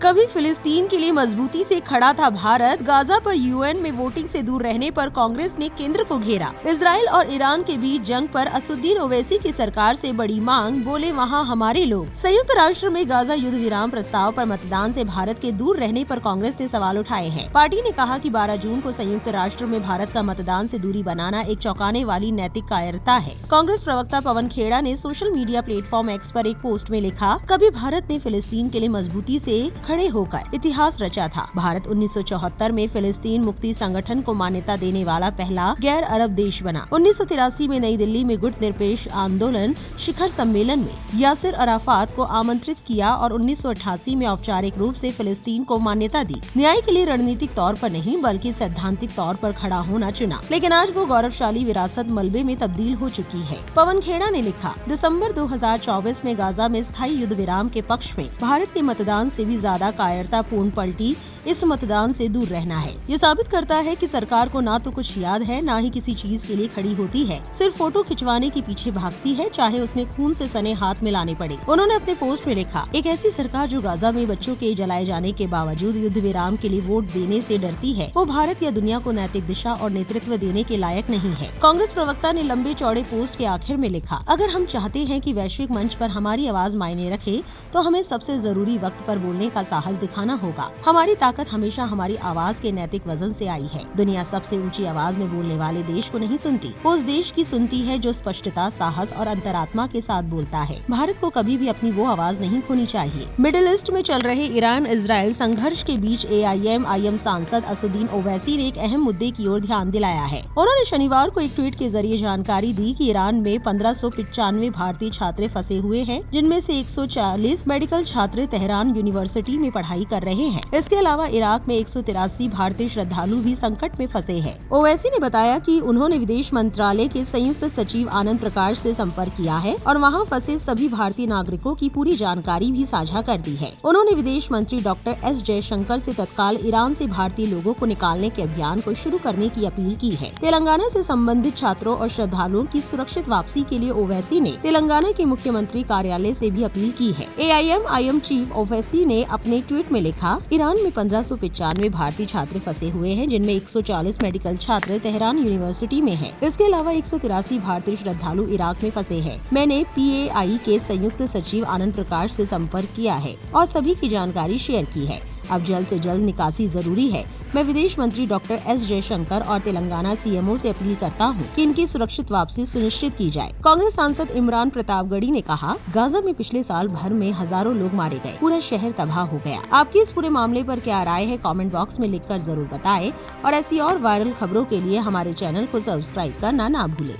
कभी फिलिस्तीन के लिए मजबूती से खड़ा था भारत, गाजा पर यूएन में वोटिंग से दूर रहने पर कांग्रेस ने केंद्र को घेरा। इजराइल और ईरान के बीच जंग पर असदुद्दीन ओवैसी की सरकार से बड़ी मांग, बोले वहां हमारे लोग। संयुक्त राष्ट्र में गाजा युद्ध विराम प्रस्ताव पर मतदान से भारत के दूर रहने पर कांग्रेस ने सवाल उठाए हैं। पार्टी ने कहा कि 12 जून को संयुक्त राष्ट्र में भारत का मतदान से दूरी बनाना एक चौंकाने वाली नैतिक कायरता है। कांग्रेस प्रवक्ता पवन खेड़ा ने सोशल मीडिया प्लेटफॉर्म एक्स पर एक पोस्ट में लिखा, कभी भारत ने फिलिस्तीन के लिए मजबूती से खड़े होकर इतिहास रचा था। भारत 1974 में फिलिस्तीन मुक्ति संगठन को मान्यता देने वाला पहला गैर अरब देश बना। 1983 में नई दिल्ली में गुट निरपेक्ष आंदोलन शिखर सम्मेलन में यासिर अराफात को आमंत्रित किया और 1988 में औपचारिक रूप से फिलिस्तीन को मान्यता दी। न्याय के लिए रणनीतिक तौर पर नहीं बल्कि सैद्धांतिक तौर पर खड़ा होना चुना, लेकिन आज वो गौरवशाली विरासत मलबे में तब्दील हो चुकी है। पवन खेड़ा ने लिखा, दिसंबर 2024 में गाजा में स्थायी युद्ध विराम के पक्ष में भारत के मतदान से भी ज्यादा कायरतापूर्ण पलटी इस मतदान से दूर रहना है। ये साबित करता है कि सरकार को ना तो कुछ याद है, ना ही किसी चीज के लिए खड़ी होती है, सिर्फ फोटो खिंचवाने के पीछे भागती है, चाहे उसमें खून से सने हाथ मिलाने पड़े। उन्होंने अपने पोस्ट में लिखा, एक ऐसी सरकार जो गाजा में बच्चों के जलाए जाने के बावजूद युद्ध विराम के लिए वोट देने से डरती है, वो भारत या दुनिया को नैतिक दिशा और नेतृत्व देने के लायक नहीं है। कांग्रेस प्रवक्ता ने लंबे चौड़े पोस्ट के आखिर में लिखा, अगर हम चाहते हैं कि वैश्विक मंच पर हमारी आवाज मायने रखे, तो हमें सबसे जरूरी वक्त पर बोलने का साहस दिखाना होगा। हमारी ताकत हमेशा हमारी आवाज के नैतिक वजन से आई है। दुनिया सबसे ऊंची आवाज में बोलने वाले देश को नहीं सुनती, वो उस देश की सुनती है जो स्पष्टता, साहस और अंतरात्मा के साथ बोलता है। भारत को कभी भी अपनी वो आवाज नहीं खोनी चाहिए। मिडिल ईस्ट में चल रहे ईरान इजराइल संघर्ष के बीच AIM सांसद असदुद्दीन ओवैसी ने एक अहम मुद्दे की ओर ध्यान दिलाया है। उन्होंने शनिवार को एक ट्वीट के जरिए जानकारी दी कि ईरान में 1595 भारतीय छात्र फंसे हुए हैं, जिनमें से 140 मेडिकल छात्र तेहरान यूनिवर्सिटी में पढ़ाई कर रहे हैं। इसके अलावा इराक में 183 भारतीय श्रद्धालु भी संकट में फंसे हैं। ओवैसी ने बताया कि उन्होंने विदेश मंत्रालय के संयुक्त सचिव आनंद प्रकाश से संपर्क किया है और वहां फंसे सभी भारतीय नागरिकों की पूरी जानकारी भी साझा कर दी है। उन्होंने विदेश मंत्री डॉक्टर S जयशंकर से तत्काल ईरान से भारतीय लोगों को निकालने के अभियान को शुरू करने की अपील की है। तेलंगाना से संबंधित छात्रों और श्रद्धालुओं की सुरक्षित वापसी के लिए ओवैसी ने तेलंगाना के मुख्यमंत्री कार्यालय से भी अपील की है। AIM चीफ ओवैसी ने अपने ट्वीट में लिखा, ईरान में 1595 भारतीय छात्र फंसे हुए हैं, जिनमें 140 मेडिकल छात्र तेहरान यूनिवर्सिटी में हैं। इसके अलावा 183 भारतीय श्रद्धालु इराक में फंसे हैं। मैंने PAI के संयुक्त सचिव आनंद प्रकाश से संपर्क किया है और सभी की जानकारी शेयर की है। अब जल्द से जल्द निकासी जरूरी है। मैं विदेश मंत्री डॉक्टर S जयशंकर और तेलंगाना CMO से अपील करता हूं कि इनकी सुरक्षित वापसी सुनिश्चित की जाए। कांग्रेस सांसद इमरान प्रतापगढ़ी ने कहा, गाजा में पिछले साल भर में हजारों लोग मारे गए, पूरा शहर तबाह हो गया। आपकी इस पूरे मामले पर क्या राय है, कमेंट बॉक्स में लिखकर जरूर बताएं और ऐसी और वायरल खबरों के लिए हमारे चैनल को सब्सक्राइब करना ना भूलें।